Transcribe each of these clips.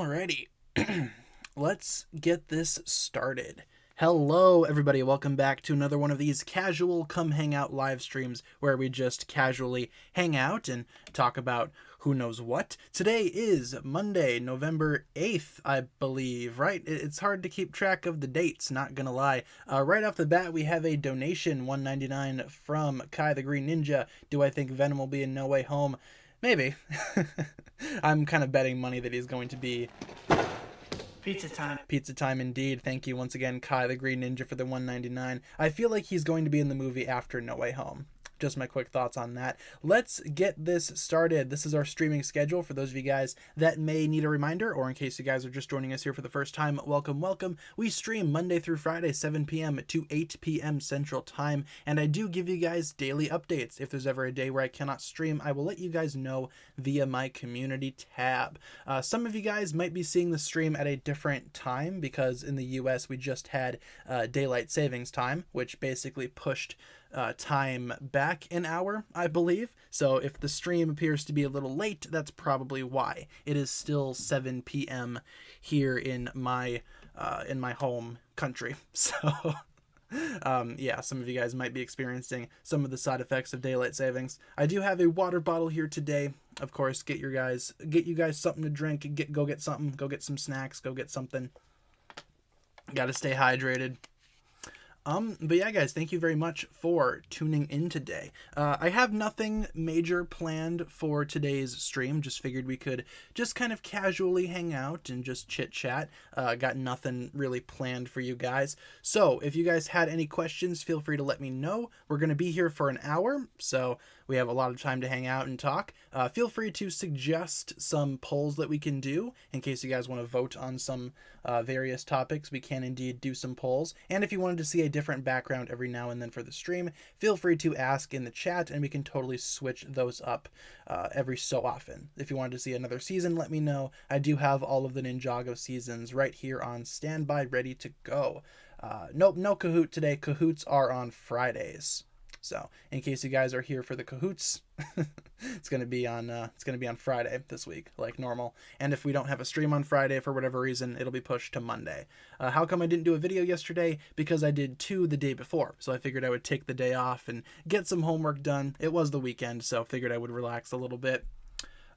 Alrighty, let's get this started. Hello, everybody. Welcome back to another one of these casual come hang out live streams where we just casually hang out and talk about who knows what. Today is Monday, November 8th, I believe, right? It's hard to keep track of the dates, not gonna lie. Right off the bat, we have a donation, $1.99 from Kai the Green Ninja. Do I think Venom will be in No Way Home? Maybe. I'm kind of betting money that he's going to be. Pizza time. Pizza time indeed. Thank you once again, Kai the Green Ninja, for the $1.99. I feel like he's going to be in the movie after No Way Home. Just my quick thoughts on that. Let's get this started. This is our streaming schedule for those of you guys that may need a reminder, or in case you guys are just joining us here for the first time, welcome, welcome. We stream Monday through Friday, 7 p.m. to 8 p.m. Central Time, and I do give you guys daily updates. If there's ever a day where I cannot stream, I will let you guys know via my community tab. Some of you guys might be seeing the stream at a different time because in the US we just had daylight savings time, which basically pushed time back an hour, I believe. So if the stream appears to be a little late, that's probably why. It is still 7 p.m. here in my home country. So yeah, some of you guys might be experiencing some of the side effects of daylight savings. I do have a water bottle here today. Of course, get you guys something to drink. Go get something. Go get some snacks. Go get something. Got to stay hydrated. But yeah, guys, thank you very much for tuning in today. I have nothing major planned for today's stream. Just figured we could just kind of casually hang out and just chit chat. Got nothing really planned for you guys. So if you guys had any questions, feel free to let me know. We're going to be here for an hour, so we have a lot of time to hang out and talk. Feel free to suggest some polls that we can do in case you guys want to vote on some various topics. We can indeed do some polls. And if you wanted to see a different background every now and then for the stream, feel free to ask in the chat and we can totally switch those up every so often. If you wanted to see another season, let me know. I do have all of the Ninjago seasons right here on standby, ready to go. Nope, no Kahoot today. Kahoots are on Fridays. So, in case you guys are here for the Kahoots, it's gonna be on Friday this week, like normal. And if we don't have a stream on Friday for whatever reason, it'll be pushed to Monday. How come I didn't do a video yesterday? Because I did 2 the day before, so I figured I would take the day off and get some homework done. It was the weekend, so figured I would relax a little bit.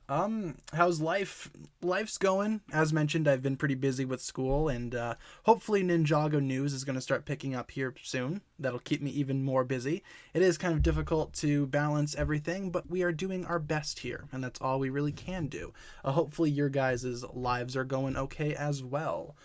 How's life? Life's going. As mentioned, I've been pretty busy with school, and hopefully Ninjago news is going to start picking up here soon. That'll keep me even more busy. It is kind of difficult to balance everything, but we are doing our best here, and that's all we really can do. Hopefully your guys' lives are going okay as well.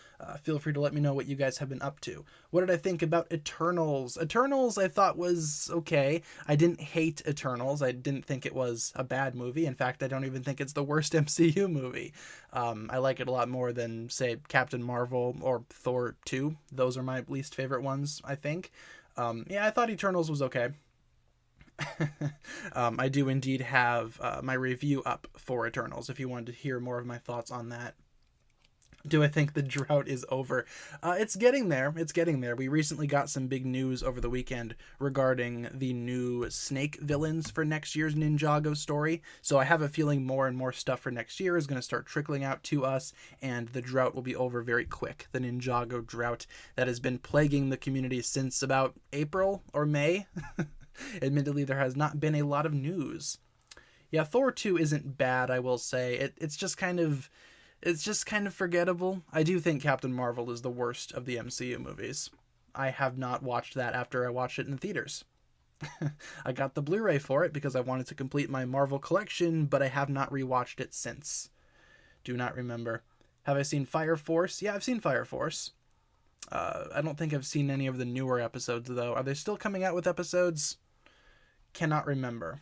Feel free to let me know what you guys have been up to. What did I think about Eternals? Eternals I thought was okay. I didn't hate Eternals. I didn't think it was a bad movie. In fact, I don't even think it's the worst MCU movie. I like it a lot more than, say, Captain Marvel or Thor 2. Those are my least favorite ones, I think. Yeah, I thought Eternals was okay. I do indeed have my review up for Eternals if you wanted to hear more of my thoughts on that. Do I think the drought is over? It's getting there. It's getting there. We recently got some big news over the weekend regarding the new snake villains for next year's Ninjago story. So I have a feeling more and more stuff for next year is going to start trickling out to us, and the drought will be over very quick. The Ninjago drought that has been plaguing the community since about April or May. Admittedly, there has not been a lot of news. Yeah, Thor 2 isn't bad, I will say. It's just kind of forgettable. I do think Captain Marvel is the worst of the MCU movies. I have not watched that after I watched it in the theaters. I got the Blu-ray for it because I wanted to complete my Marvel collection, but I have not rewatched it since. Do not remember. Have I seen Fire Force? Yeah, I've seen Fire Force. I don't think I've seen any of the newer episodes, though. Are they still coming out with episodes? Cannot remember.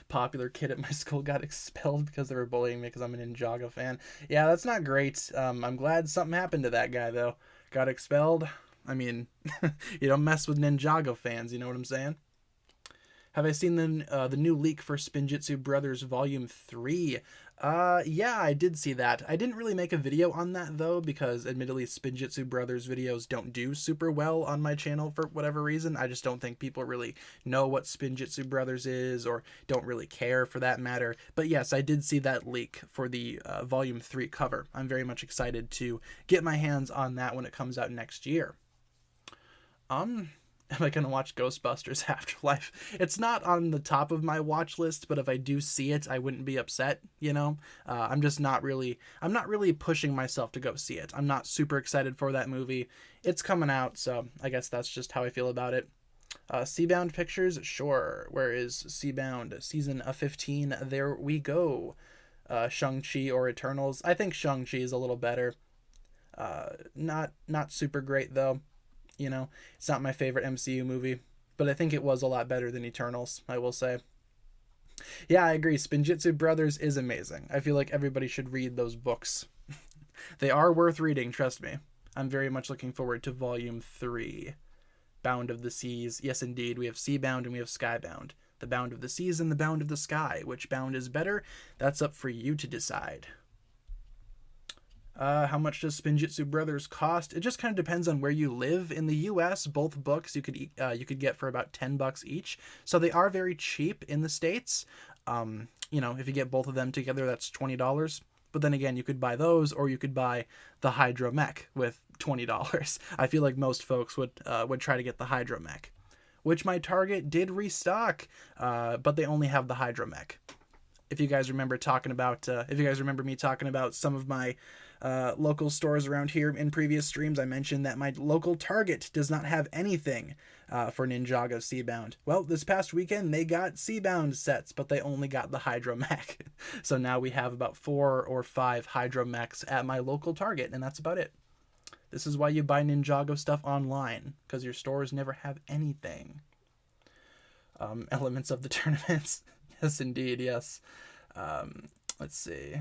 Popular kid at my school got expelled because they were bullying me because I'm a Ninjago fan. Yeah, that's not great. I'm glad something happened to that guy, though. Got expelled. I mean, you don't mess with Ninjago fans, you know what I'm saying? Have I seen the new leak for Spinjitzu Brothers Volume 3? Yeah, I did see that. I didn't really make a video on that though, because admittedly Spinjitzu Brothers videos don't do super well on my channel for whatever reason. I just don't think people really know what Spinjitzu Brothers is, or don't really care for that matter. But yes, I did see that leak for the Volume 3 cover. I'm very much excited to get my hands on that when it comes out next year. Am I gonna watch Ghostbusters Afterlife? It's not on the top of my watch list, but if I do see it, I wouldn't be upset. You know, I'm just not really. I'm not really pushing myself to go see it. I'm not super excited for that movie. It's coming out, so I guess that's just how I feel about it. Cbound Pictures, sure. Where is Cbound? Season 15. There we go. Shang-Chi or Eternals. I think Shang-Chi is a little better. Not super great though. You know, it's not my favorite MCU movie, but I think it was a lot better than Eternals, I will say. Yeah, I agree. Spinjitzu Brothers is amazing. I feel like everybody should read those books. They are worth reading, trust me. I'm very much looking forward to Volume 3. Bound of the Seas. Yes, indeed. We have Seabound and we have Skybound. The Bound of the Seas and the Bound of the Sky. Which bound is better? That's up for you to decide. How much does Spinjitzu Brothers cost? It just kind of depends on where you live. In the U.S., both books you could get for about $10 each, so they are very cheap in the States. You know, if you get both of them together, that's $20. But then again, you could buy those, or you could buy the Hydromech with $20. I feel like most folks would try to get the Hydromech, which my Target did restock, but they only have the Hydromech. If you guys remember me talking about some of my local stores around here in previous streams, I mentioned that my local Target does not have anything for Ninjago Cbound. Well, this past weekend they got Cbound sets, but they only got the Hydromech. So now we have about 4 or 5 Hydromechs at my local Target, and that's about it. This is why you buy Ninjago stuff online, because your stores never have anything. Elements of the tournaments. Yes, indeed, yes. Let's see.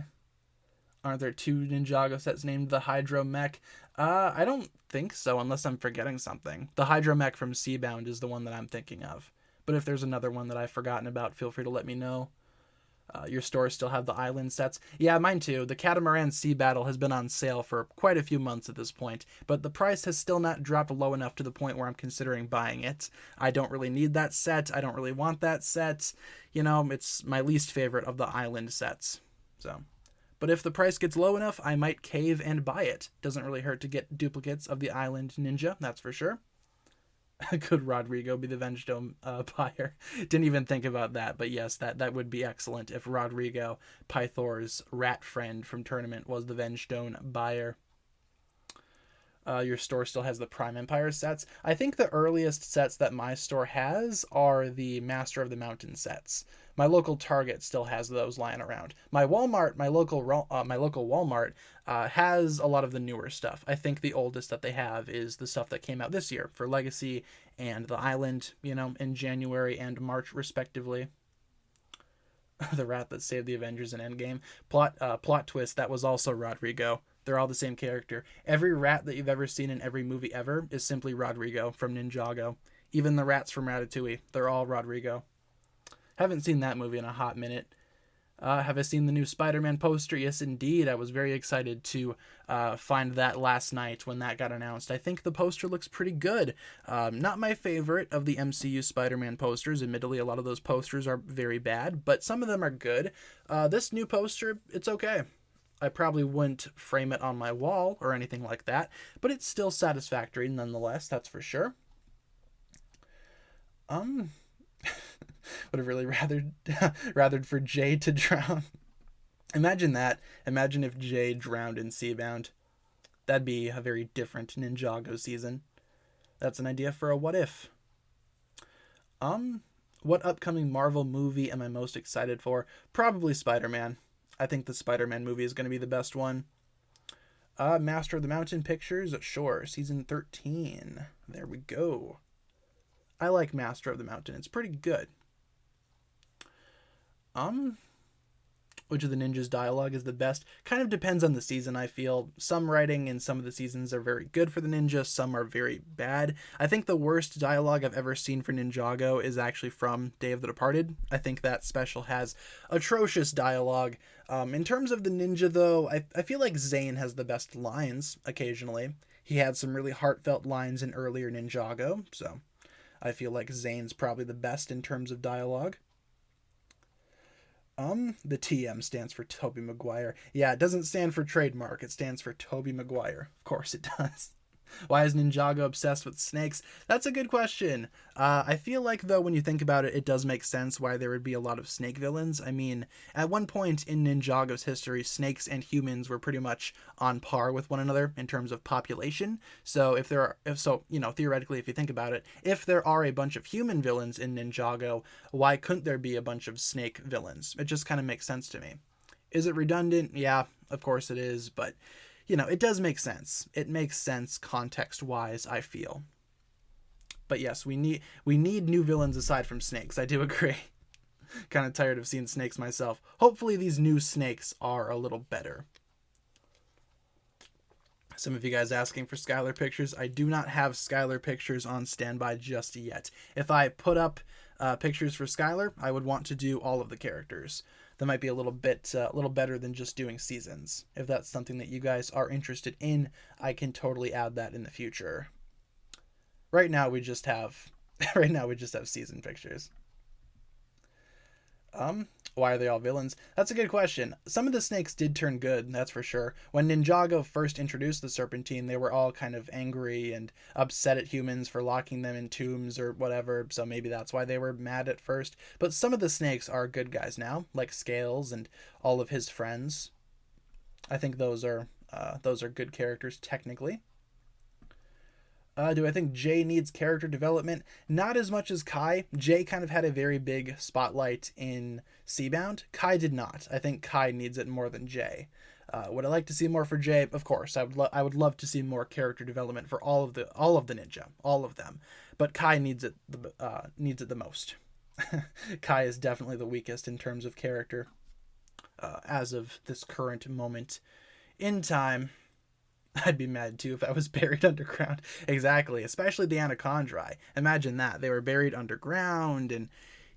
Aren't there 2 Ninjago sets named the Hydromech? I don't think so, unless I'm forgetting something. The Hydromech from Cbound is the one that I'm thinking of. But if there's another one that I've forgotten about, feel free to let me know. Your stores still have the island sets? Yeah, mine too. The Catamaran Sea Battle has been on sale for quite a few months at this point, but the price has still not dropped low enough to the point where I'm considering buying it. I don't really need that set. I don't really want that set. You know, it's my least favorite of the island sets. So, but if the price gets low enough, I might cave and buy it. Doesn't really hurt to get duplicates of the Island Ninja, that's for sure. Could Rodrigo be the Vengedome buyer? Didn't even think about that, but yes, that would be excellent if Rodrigo, Pythor's rat friend from Tournament, was the Vengedome buyer. Your store still has the Prime Empire sets. I think the earliest sets that my store has are the Master of the Mountain sets. My local Target still has those lying around. My Walmart, my local Walmart, has a lot of the newer stuff. I think the oldest that they have is the stuff that came out this year for Legacy and the Island, you know, in January and March respectively. The rat that saved the Avengers in Endgame. Plot twist, that was also Rodrigo. They're all the same character. Every rat that you've ever seen in every movie ever is simply Rodrigo from Ninjago. Even the rats from Ratatouille, they're all Rodrigo. Haven't seen that movie in a hot minute. Have I seen the new Spider-Man poster? Yes, indeed. I was very excited to find that last night when that got announced. I think the poster looks pretty good. Not my favorite of the MCU Spider-Man posters. Admittedly, a lot of those posters are very bad, but some of them are good. This new poster, it's okay. I probably wouldn't frame it on my wall or anything like that, but it's still satisfactory nonetheless, that's for sure. Would have really rathered for Jay to drown. Imagine that. Imagine if Jay drowned in Cbound. That'd be a very different Ninjago season. That's an idea for a what if. What upcoming Marvel movie am I most excited for? Probably Spider-Man. I think the Spider-Man movie is going to be the best one. Master of the Mountain Pictures, sure. Season 13. There we go. I like Master of the Mountain. It's pretty good. which of the ninjas' dialogue is the best, kind of depends on the season, I feel. Some writing in some of the seasons are very good for the ninja, some are very bad. I think the worst dialogue I've ever seen for Ninjago is actually from Day of the Departed. I think that special has atrocious dialogue. In terms of the ninja, though, I feel like Zane has the best lines occasionally. He had some really heartfelt lines in earlier Ninjago, so I feel like Zane's probably the best in terms of dialogue. The TM stands for Tobey Maguire. Yeah, it doesn't stand for trademark. It stands for Tobey Maguire. Of course it does. Why is Ninjago obsessed with snakes? That's a good question. I feel like, though, when you think about it, it does make sense why there would be a lot of snake villains. I mean, at one point in Ninjago's history, snakes and humans were pretty much on par with one another in terms of population. So theoretically, if you think about it, if there are a bunch of human villains in Ninjago, why couldn't there be a bunch of snake villains? It just kind of makes sense to me. Is it redundant? Yeah, of course it is, but it does make sense. It makes sense context-wise, I feel. But yes, we need new villains aside from snakes. I do agree. Kind of tired of seeing snakes myself. Hopefully these new snakes are a little better. Some of you guys asking for Skylar pictures. I do not have Skylar pictures on standby just yet. If I put up pictures for Skylar, I would want to do all of the characters. That might be a little better than just doing seasons. If that's something that you guys are interested in, I can totally add that in the future. Right now we just have season pictures. Why are they all villains? That's a good question. Some of the snakes did turn good, that's for sure. When Ninjago first introduced the Serpentine, they were all kind of angry and upset at humans for locking them in tombs or whatever, so maybe that's why they were mad at first. But some of the snakes are good guys now, like Scales and all of his friends. I think those are good characters technically. Do I think Jay needs character development? Not as much as Kai. Jay kind of had a very big spotlight in Cbound. Kai did not. I think Kai needs it more than Jay. Would I like to see more for Jay? Of course, I would love to see more character development for all of the ninja, all of them. But Kai needs it the most. Kai is definitely the weakest in terms of character as of this current moment in time. I'd be mad too if I was buried underground. Exactly, especially the Anacondrae. Imagine that. They were buried underground and,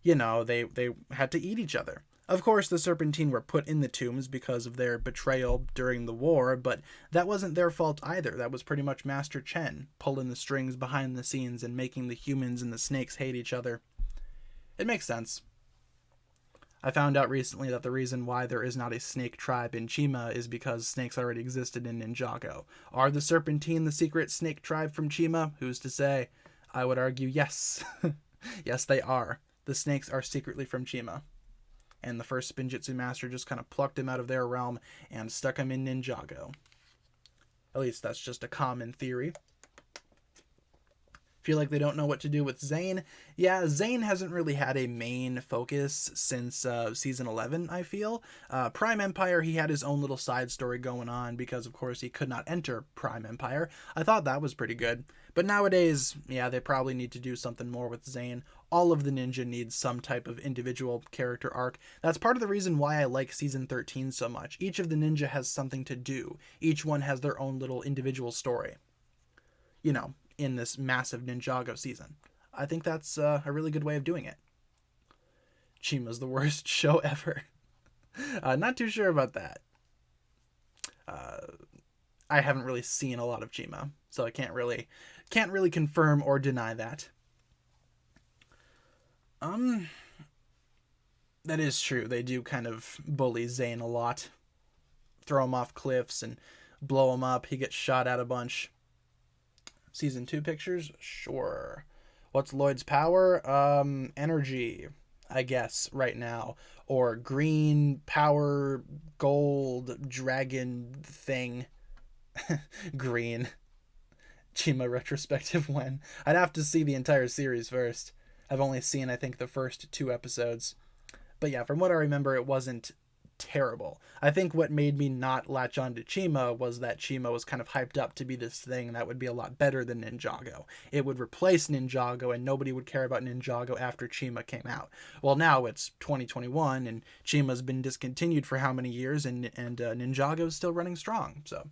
they had to eat each other. Of course, the Serpentine were put in the tombs because of their betrayal during the war, but that wasn't their fault either. That was pretty much Master Chen pulling the strings behind the scenes and making the humans and the snakes hate each other. It makes sense. I found out recently that the reason why there is not a snake tribe in Chima is because snakes already existed in Ninjago. Are the Serpentine the secret snake tribe from Chima? Who's to say? I would argue yes. Yes, they are. The snakes are secretly from Chima. And the first Spinjitzu master just kind of plucked him out of their realm and stuck him in Ninjago. At least that's just a common theory. Feel like they don't know what to do with Zane. Yeah, Zane hasn't really had a main focus since season 11, I feel. Prime Empire, he had his own little side story going on because, of course, he could not enter Prime Empire. I thought that was pretty good. But nowadays, yeah, they probably need to do something more with Zane. All of the ninja needs some type of individual character arc. That's part of the reason why I like season 13 so much. Each of the ninja has something to do. Each one has their own little individual story. In this massive Ninjago season. I think that's a really good way of doing it. Chima's the worst show ever. Not too sure about that. I haven't really seen a lot of Chima, so I can't really confirm or deny that. That is true. They do kind of bully Zane a lot. Throw him off cliffs and blow him up. He gets shot at a bunch. Season 2 pictures? Sure. What's Lloyd's power? Energy, I guess, right now. Or green power gold dragon thing. Green. Chima retrospective when? I'd have to see the entire series first. I've only seen, I think, the first 2 episodes. But yeah, from what I remember, it wasn't terrible. I think what made me not latch on to Chima was that Chima was kind of hyped up to be this thing that would be a lot better than Ninjago. It would replace Ninjago, and nobody would care about Ninjago after Chima came out. Well, now it's 2021, and Chima's been discontinued for how many years, and Ninjago is still running strong. So,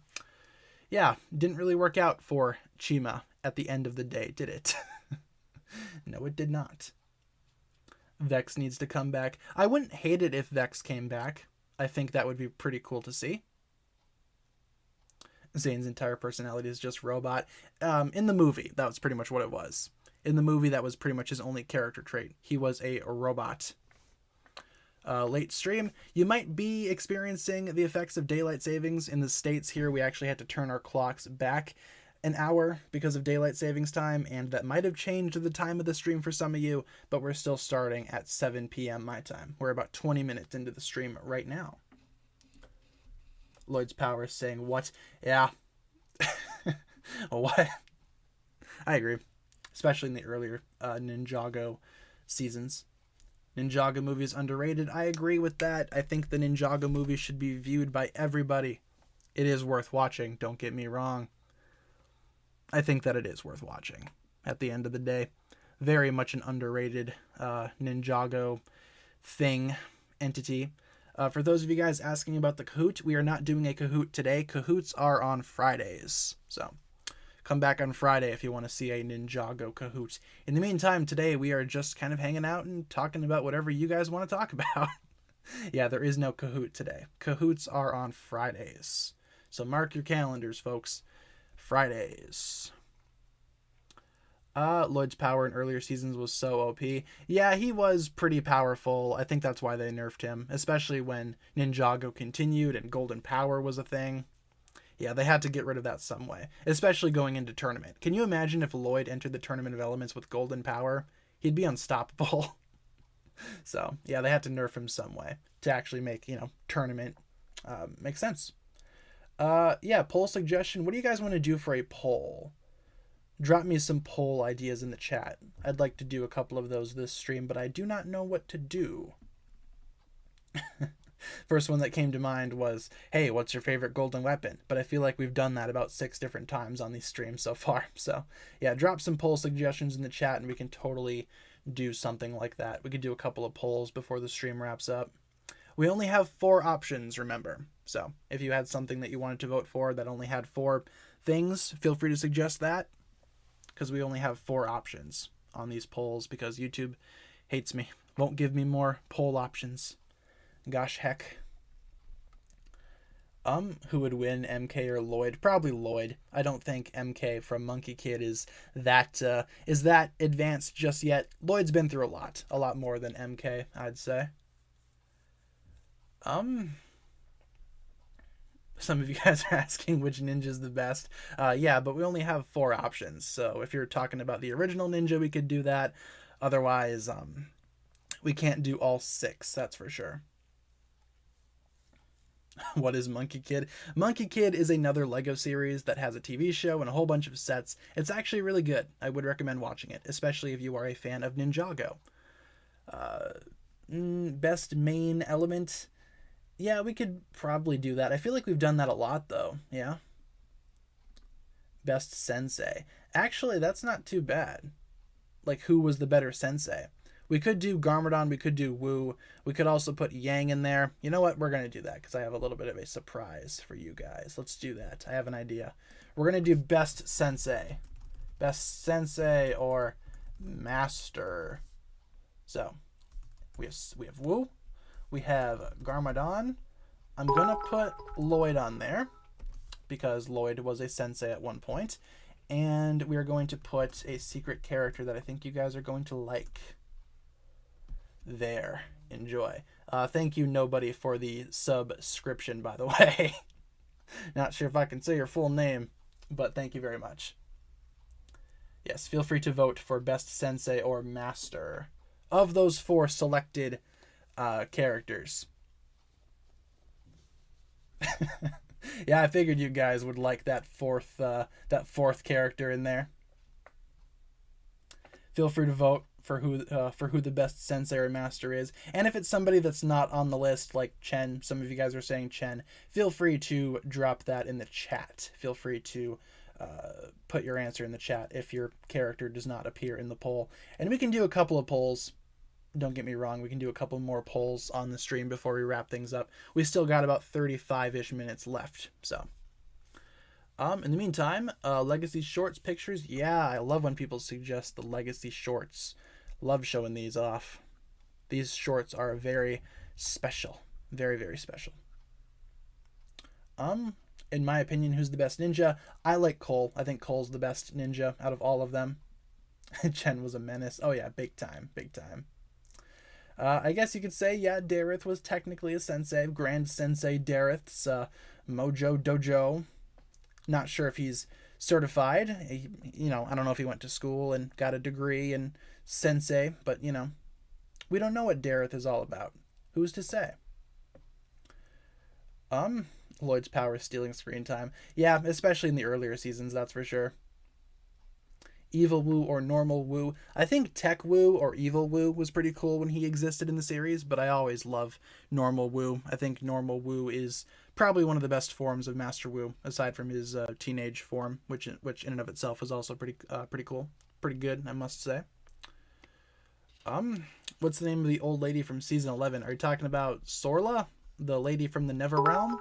yeah, didn't really work out for Chima at the end of the day, did it? No, it did not. Vex needs to come back. I wouldn't hate it if Vex came back. I think that would be pretty cool to see. Zane's entire personality is just robot. In the movie, that was pretty much what it was. In the movie, that was pretty much his only character trait. He was a robot. Late stream, you might be experiencing the effects of daylight savings. In the States here, we actually had to turn our clocks back an hour because of daylight savings time, and that might have changed the time of the stream for some of you, but we're still starting at 7 p.m. my time. We're about 20 minutes into the stream right now. Lloyd's Power is saying, what? Yeah. What? I agree. Especially in the earlier Ninjago seasons. Ninjago movie is underrated. I agree with that. I think the Ninjago movie should be viewed by everybody. It is worth watching, don't get me wrong. I think that it is worth watching at the end of the day. Very much an underrated Ninjago entity. For those of you guys asking about the Kahoot, we are not doing a Kahoot today. Kahoots are on Fridays. So come back on Friday if you want to see a Ninjago Kahoot. In the meantime, today we are just kind of hanging out and talking about whatever you guys want to talk about. Yeah, there is no Kahoot today. Kahoots are on Fridays. So mark your calendars, folks. Fridays. Lloyd's power in earlier seasons was so OP. Yeah, he was pretty powerful. I think that's why they nerfed him, especially when Ninjago continued and Golden Power was a thing. Yeah, they had to get rid of that some way, especially going into tournament. Can you imagine if Lloyd entered the Tournament of Elements with Golden Power? He'd be unstoppable. So, yeah, they had to nerf him some way to actually make, tournament make sense. Yeah, poll suggestion. What do you guys want to do for a poll? Drop me some poll ideas in the chat. I'd like to do a couple of those this stream, but I do not know what to do. First one that came to mind was, hey, what's your favorite golden weapon? But I feel like we've done that about 6 different times on these streams so far. So, yeah, drop some poll suggestions in the chat and we can totally do something like that. We could do a couple of polls before the stream wraps up. We only have 4 options, remember. So if you had something that you wanted to vote for that only had 4 things, feel free to suggest that, because we only have 4 options on these polls because YouTube hates me. Won't give me more poll options. Gosh heck. Who would win, MK or Lloyd? Probably Lloyd. I don't think MK from Monkey Kid is that advanced just yet. Lloyd's been through a lot more than MK, I'd say. Some of you guys are asking which ninja's the best. Yeah, but we only have 4 options. So if you're talking about the original ninja, we could do that. Otherwise, we can't do all 6, that's for sure. What is Monkey Kid? Monkey Kid is another LEGO series that has a TV show and a whole bunch of sets. It's actually really good. I would recommend watching it, especially if you are a fan of Ninjago. Best main element? Yeah, we could probably do that. I feel like we've done that a lot, though. Yeah. Best sensei. Actually, that's not too bad. Like, who was the better sensei? We could do Garmadon, we could do Wu, we could also put Yang in there. You know what? We're going to do that because I have a little bit of a surprise for you guys. Let's do that. I have an idea. We're going to do Best Sensei. Best Sensei or Master. So, we have Wu, we have Garmadon. I'm going to put Lloyd on there because Lloyd was a sensei at one point. And we are going to put a secret character that I think you guys are going to like. There. Enjoy. Thank you, nobody, for the subscription, by the way. Not sure if I can say your full name, but thank you very much. Yes, feel free to vote for Best Sensei or Master of those 4 selected characters. Yeah, I figured you guys would like that fourth character in there. Feel free to vote for who the best sensei or master is. And if it's somebody that's not on the list, like Chen, some of you guys are saying Chen, feel free to drop that in the chat. Feel free to put your answer in the chat if your character does not appear in the poll. And we can do a couple of polls. Don't get me wrong, we can do a couple more polls on the stream before we wrap things up. We still got about 35-ish minutes left, so. In the meantime, Legacy Shorts pictures. Yeah, I love when people suggest the Legacy Shorts. Love showing these off. These shorts are very special. Very, very special. In my opinion, who's the best ninja? I like Cole. I think Cole's the best ninja out of all of them. Chen was a menace. Oh yeah, big time, big time. I guess you could say, yeah, Dareth was technically a sensei. Grand Sensei Dareth's Mojo Dojo. Not sure if he's certified. I don't know if he went to school and got a degree in sensei, but, we don't know what Dareth is all about. Who's to say? Lloyd's power is stealing screen time. Yeah, especially in the earlier seasons, that's for sure. Evil Wu or Normal Wu. I think Tech Wu or Evil Wu was pretty cool when he existed in the series, but I always love Normal Wu. I think Normal Wu is probably one of the best forms of Master Wu, aside from his teenage form, which in and of itself was also pretty cool. Pretty good, I must say. What's the name of the old lady from season 11? Are you talking about Sorla? The lady from the Never Realm?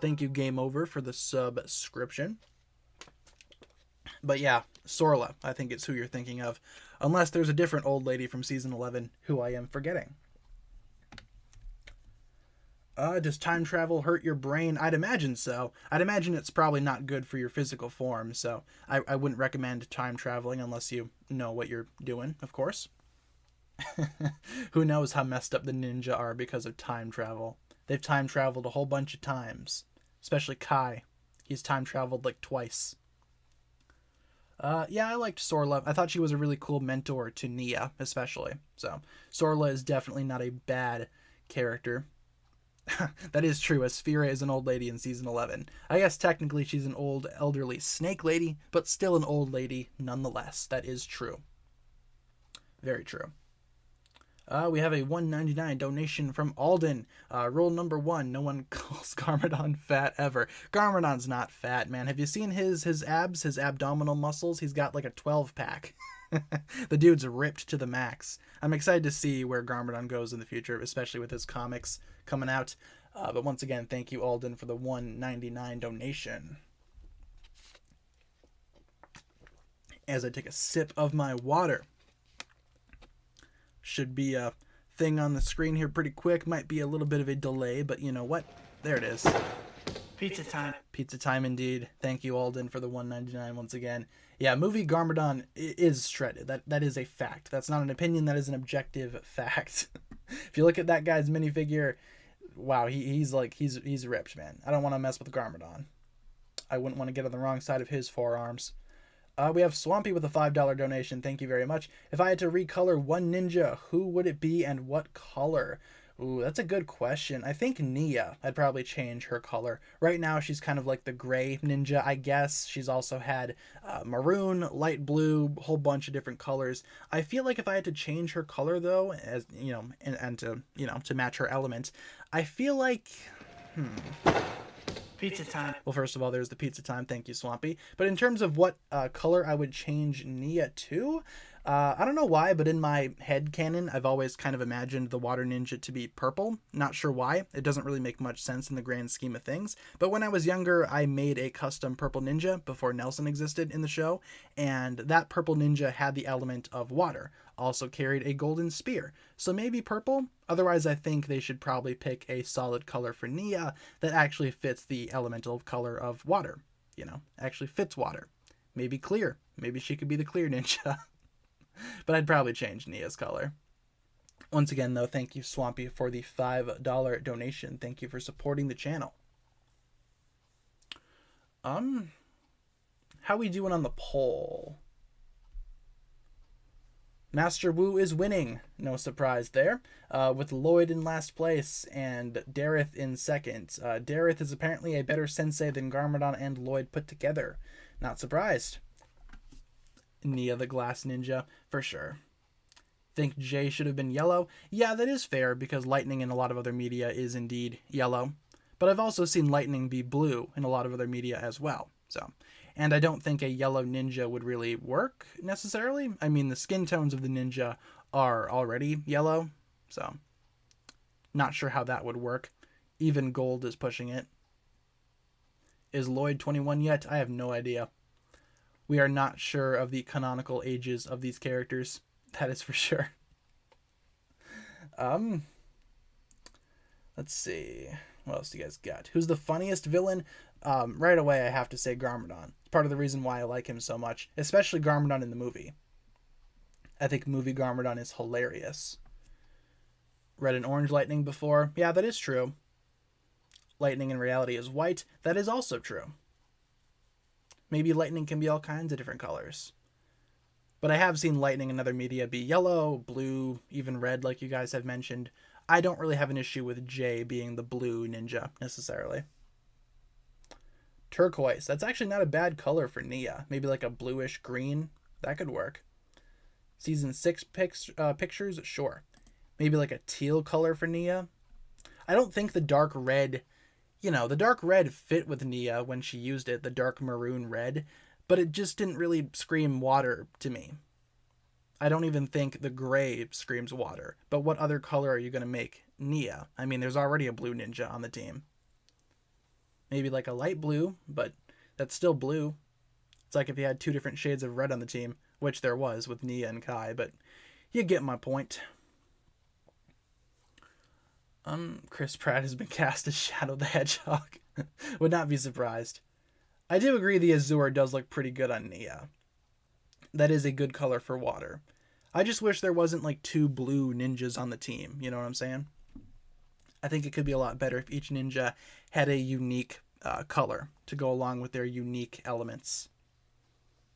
Thank you, Game Over, for the subscription. But yeah, Sorla, I think it's who you're thinking of. Unless there's a different old lady from season 11 who I am forgetting. Does time travel hurt your brain? I'd imagine so. I'd imagine it's probably not good for your physical form, so I wouldn't recommend time traveling unless you know what you're doing, of course. Who knows how messed up the ninja are because of time travel. They've time traveled a whole bunch of times. Especially Kai. He's time traveled like twice. Yeah, I liked Sorla. I thought she was a really cool mentor to Nia, especially. So, Sorla is definitely not a bad character. That is true. Asphira is an old lady in season 11. I guess technically she's an old elderly snake lady, but still an old lady nonetheless. That is true. Very true. We have a $1.99 donation from Alden. Rule number 1, no one calls Garmadon fat ever. Garmadon's not fat, man. Have you seen his abs, his abdominal muscles? He's got like a 12-pack. The dude's ripped to the max. I'm excited to see where Garmadon goes in the future, especially with his comics coming out. But once again, thank you, Alden, for the $1.99 donation. As I take a sip of my water. Should be a thing on the screen here pretty quick. Might be a little bit of a delay, but you know what? There it is. Pizza time. Pizza time indeed. Thank you, Alden, for the $1.99 once again. Yeah, movie Garmadon is shredded. That is a fact. That's not an opinion. That is an objective fact. If you look at that guy's minifigure, wow, he's ripped, man. I don't want to mess with Garmadon. I wouldn't want to get on the wrong side of his forearms. We have Swampy with a $5 donation. Thank you very much. If I had to recolor one ninja, who would it be and what color? Ooh, that's a good question. I think Nia. I'd probably change her color. Right now, she's kind of like the gray ninja, I guess. She's also had maroon, light blue, a whole bunch of different colors. I feel like if I had to change her color, though, as and to match her element, I feel like, Pizza time. Well, first of all, there's the pizza time. Thank you, Swampy. But in terms of what color I would change Nia to, I don't know why, but in my head canon, I've always kind of imagined the water ninja to be purple. Not sure why. It doesn't really make much sense in the grand scheme of things. But when I was younger, I made a custom purple ninja before Nelson existed in the show. And that purple ninja had the element of water. Also carried a golden spear. So maybe purple? Otherwise, I think they should probably pick a solid color for Nia that actually fits the elemental color of water. Actually fits water. Maybe clear. Maybe she could be the clear ninja. But I'd probably change Nia's color. Once again, though, thank you, Swampy, for the $5 donation. Thank you for supporting the channel. How we doing on the poll? Master Wu is winning. No surprise there. With Lloyd in last place and Dareth in second. Dareth is apparently a better sensei than Garmadon and Lloyd put together. Not surprised. Nia the Glass Ninja, for sure. think J should have been yellow. Yeah, that is fair because lightning in a lot of other media is indeed yellow. But I've also seen lightning be blue in a lot of other media as well. So, and I don't think a yellow ninja would really work necessarily. I mean, the skin tones of the ninja are already yellow, so not sure how that would work. Even gold is pushing it. Is Lloyd 21 yet? I have no idea. We are not sure of the canonical ages of these characters. That is for sure. Let's see. What else do you guys got? Who's the funniest villain? Right away, I have to say Garmadon. It's part of the reason why I like him so much, especially Garmadon in the movie. I think movie Garmadon is hilarious. Red and orange lightning before. Yeah, that is true. Lightning in reality is white. That is also true. Maybe lightning can be all kinds of different colors. But I have seen lightning in other media be yellow, blue, even red, like you guys have mentioned. I don't really have an issue with J being the blue ninja, necessarily. Turquoise. That's actually not a bad color for Nia. Maybe like a bluish green. That could work. Season 6 pictures? Sure. Maybe like a teal color for Nia. I don't think the dark red... the dark red fit with Nia when she used it, the dark maroon red, but it just didn't really scream water to me. I don't even think the gray screams water, but what other color are you going to make Nia? I mean, there's already a blue ninja on the team. Maybe like a light blue, but that's still blue. It's like if you had 2 different shades of red on the team, which there was with Nia and Kai, but you get my point. Chris Pratt has been cast as Shadow the Hedgehog. Would not be surprised. I do agree the Azure does look pretty good on Nia. That is a good color for water. I just wish there wasn't like 2 blue ninjas on the team, you know what I'm saying? I think it could be a lot better if each ninja had a unique color to go along with their unique elements.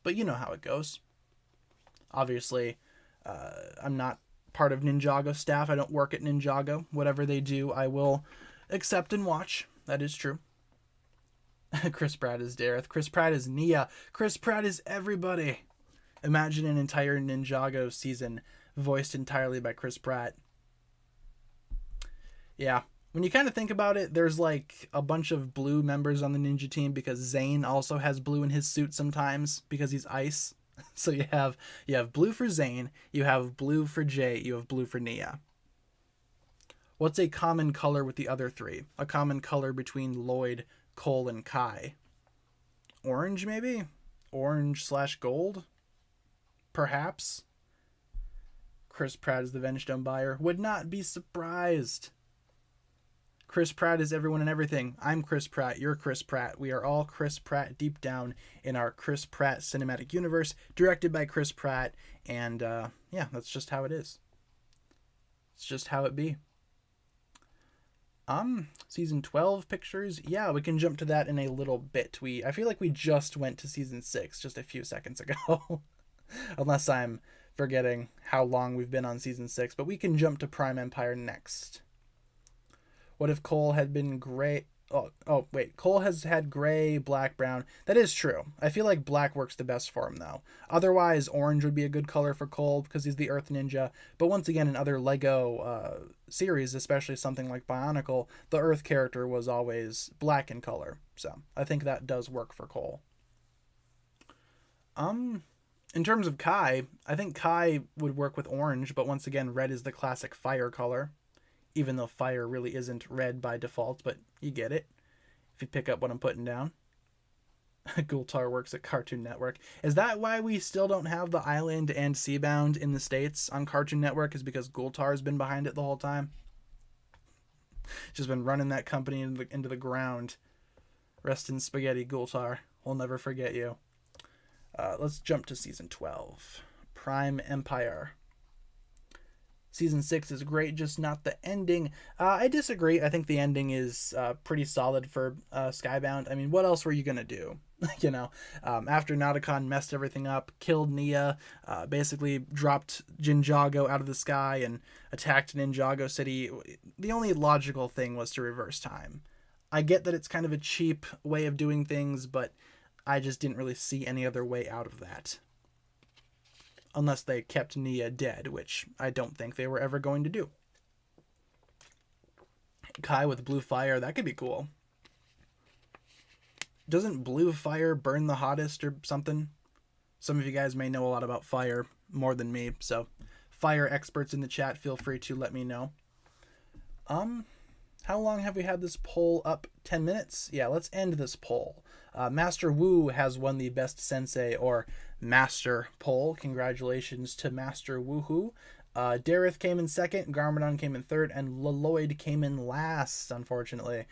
But you know how it goes. Obviously, I'm not part of Ninjago staff. I don't work at Ninjago. Whatever they do, I will accept and watch. That is true. Chris Pratt is Dareth. Chris Pratt is Nia. Chris Pratt is everybody. Imagine an entire Ninjago season voiced entirely by Chris Pratt. Yeah. When you kind of think about it, there's like a bunch of blue members on the ninja team because Zane also has blue in his suit sometimes because he's ice. So you have blue for Zane, you have blue for Jay, you have blue for Nia. What's a common color with the other 3? A common color between Lloyd, Cole, and Kai? Orange, maybe? Orange/gold? Perhaps? Chris Pratt is the Vengestone buyer. Would not be surprised. Chris Pratt is everyone and everything. I'm Chris Pratt. You're Chris Pratt. We are all Chris Pratt deep down in our Chris Pratt cinematic universe, directed by Chris Pratt. And yeah, that's just how it is. It's just how it be. Season 12 pictures. Yeah, we can jump to that in a little bit. I feel like we just went to season 6 just a few seconds ago. Unless I'm forgetting how long we've been on season 6, but we can jump to Prime Empire next. What if Cole had been gray? Oh, wait. Cole has had gray, black, brown. That is true. I feel like black works the best for him, though. Otherwise, orange would be a good color for Cole because he's the Earth Ninja. But once again, in other LEGO series, especially something like Bionicle, the Earth character was always black in color. So I think that does work for Cole. In terms of Kai, I think Kai would work with orange, but once again, red is the classic fire color. Even though fire really isn't red by default, but you get it if you pick up what I'm putting down. Gultar works at Cartoon Network. Is that why we still don't have the Island and Cbound in the States on Cartoon Network? Is because Gultar's been behind it the whole time? Just been running that company into the ground. Rest in spaghetti, Gultar. We'll never forget you. Let's jump to Season 12. Prime Empire. Season 6 is great, just not the ending. I disagree. I think the ending is pretty solid for Skybound. I mean, what else were you going to do? After Nauticon messed everything up, killed Nia, basically dropped Ninjago out of the sky and attacked Ninjago City, the only logical thing was to reverse time. I get that it's kind of a cheap way of doing things, but I just didn't really see any other way out of that. unless they kept Nia dead, which I don't think they were ever going to do. Kai with blue fire, that could be cool. Doesn't blue fire burn the hottest or something? Some of you guys may know a lot about fire more than me, so fire experts in the chat, feel free to let me know. How long have we had this poll up? 10 minutes? Yeah, let's end this poll. Master Wu has won the best sensei or master poll. Congratulations to Master Woohoo. Dareth came in second, Garmadon came in third, and Lloyd came in last, unfortunately,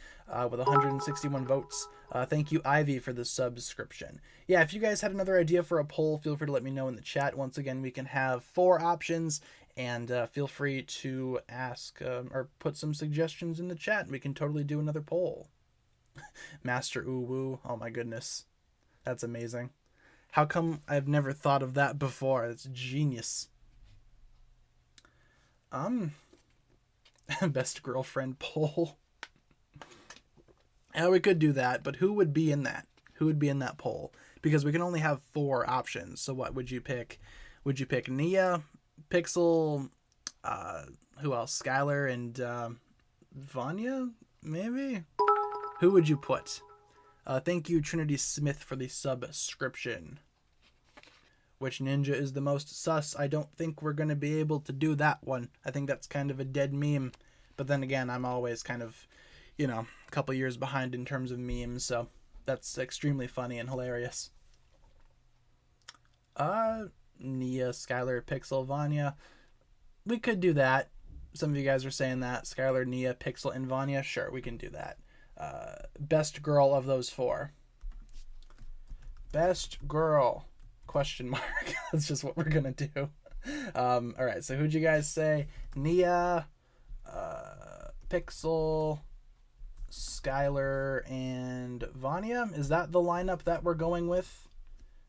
with 161 votes. Thank you, Ivy, for the subscription. Yeah, if you guys had another idea for a poll, feel free to let me know in the chat. Once again, we can have 4 options, and feel free to ask or put some suggestions in the chat. We can totally do another poll. Master Uwu, oh my goodness. That's amazing. How come I've never thought of that before? That's genius. Best girlfriend poll. Yeah, we could do that, but who would be in that? Who would be in that poll? Because we can only have 4 options. So what would you pick? Would you pick Nia, Pixel, who else? Skylar and Vanya, maybe? Who would you put? Thank you, Trinity Smith, for the subscription. Which ninja is the most sus? I don't think we're going to be able to do that one. I think that's kind of a dead meme. But then again, I'm always kind of, you know, a couple years behind in terms of memes. So that's extremely funny and hilarious. Nia, Skylar, Pixel, Vanya. We could do that. Some of you guys are saying that. Skylar, Nia, Pixel, and Vanya. Sure, we can do that. Best girl of those 4. Best girl. Question mark. That's just what we're gonna do. All right, so who'd you guys say? Nia, Pixel, Skylar, and Vanya. Is that the lineup that we're going with?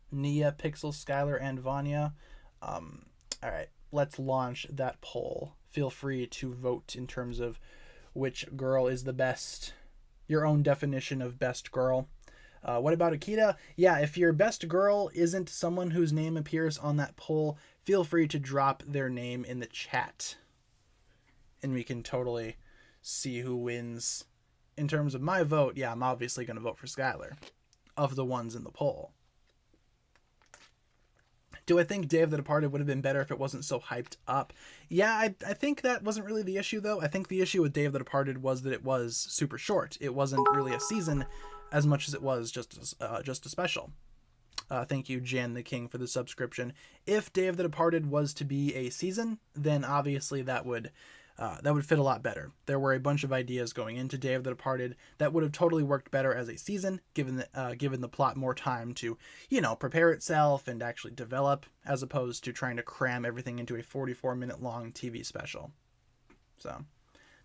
Nia, Pixel, Skylar, and Vanya. All right, let's launch that poll. Feel free to vote in terms of which girl is the best. Your own definition of best girl. What about Akita? Yeah, if your best girl isn't someone whose name appears on that poll, feel free to drop their name in the chat. And we can totally see who wins. In terms of my vote, yeah, I'm obviously going to vote for Skylar, of the ones in the poll. Do I think Day of the Departed would have been better if it wasn't so hyped up? Yeah, I think that wasn't really the issue, though. I think the issue with Day of the Departed was that it was super short. It wasn't really a season as much as it was just a special. Thank you, Jan the King, for the subscription. If Day of the Departed was to be a season, then obviously that would fit a lot better. There were a bunch of ideas going into Day of the Departed that would have totally worked better as a season, given the plot more time to, you know, prepare itself and actually develop, as opposed to trying to cram everything into a 44-minute long TV special. So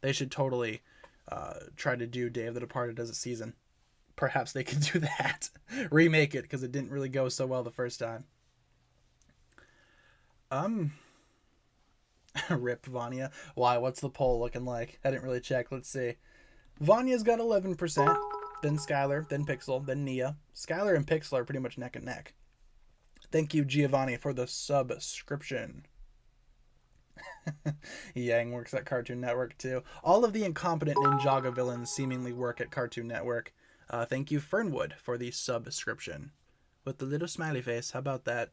they should totally try to do Day of the Departed as a season. Perhaps they could do that. Remake it, because it didn't really go so well the first time. Rip Vanya. Why? What's the poll looking like? I didn't really check. Let's see. Vanya's got 11%. Then Skylar. Then Pixel. Then Nia. Skylar and Pixel are pretty much neck and neck. Thank you, Giovanni, for the subscription. Yang works at Cartoon Network, too. All of the incompetent Ninjago villains seemingly work at Cartoon Network. Thank you, Fernwood, for the subscription. With the little smiley face. How about that?